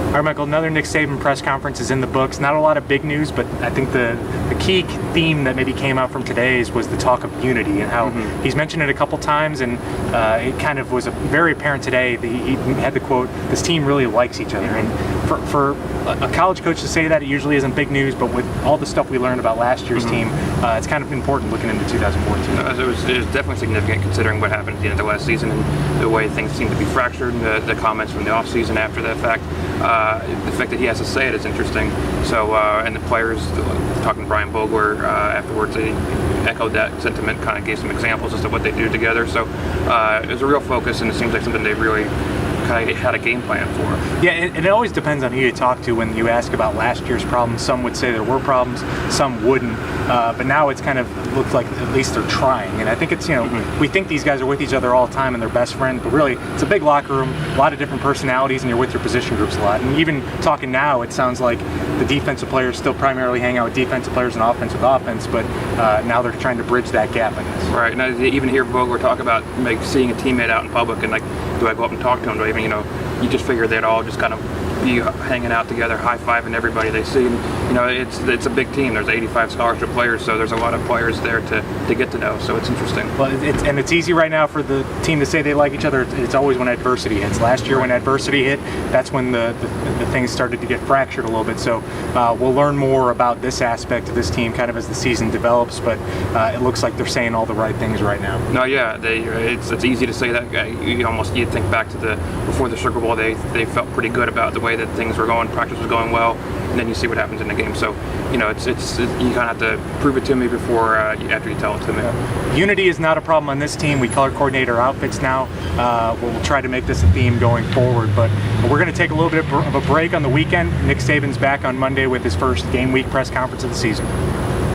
All right, Michael, another Nick Saban press conference is in the books. Not a lot of big news, but I think the key theme that maybe came out from today's was the talk of unity and how he's mentioned it a couple times, and it kind of was very apparent today that he had the quote, "This team really likes each other." And for a college coach to say that, it usually isn't big news, but with all the stuff we learned about last year's team, it's kind of important looking into 2014. It was definitely significant considering what happened at the end of the last season and the way things seemed to be fractured, and the comments from the offseason after that fact. The fact that he has to say it is interesting. So, and the players, talking to Brian Vogler afterwards, they echoed that sentiment, kind of gave some examples as to what they do together. So it was a real focus, and it seems like something they really kind of had a game plan for. Yeah, and it always depends on who you talk to when you ask about last year's problems. Some would say there were problems, some wouldn't. But now it's kind of looks like at least they're trying. And I think it's, we think these guys are with each other all the time and they're best friends, but really it's a big locker room, a lot of different personalities, and you're with your position groups a lot. And even talking now, it sounds like the defensive players still primarily hang out with defensive players and offense with offense, but now they're trying to bridge that gap in this. Right, and I even hear Vogler talk about seeing a teammate out in public and do I go up and talk to him? Do I even, you just figure they'd all just kind of be hanging out together, high-fiving everybody they see. And, it's a big team. There's 85 scholarship players, so there's a lot of players there to get to know. So it's interesting. Well, it's easy right now for the team to say they like each other. It's always when adversity hits. Last year when adversity hit, that's when the things started to get fractured a little bit. So we'll learn more about this aspect of this team kind of as the season develops, but it looks like they're saying all the right things right now. No, yeah, it's easy to say that. You'd think back to before the Sugar Bowl, they felt pretty good about the way that things were going, practice was going well, and then you see what happens in the game. So, you kind of have to prove it to me before after you tell it to me. Yeah. Unity is not a problem on this team. We color coordinate our outfits now. We'll try to make this a theme going forward, but we're going to take a little bit of a break on the weekend. Nick Saban's back on Monday with his first game week press conference of the season.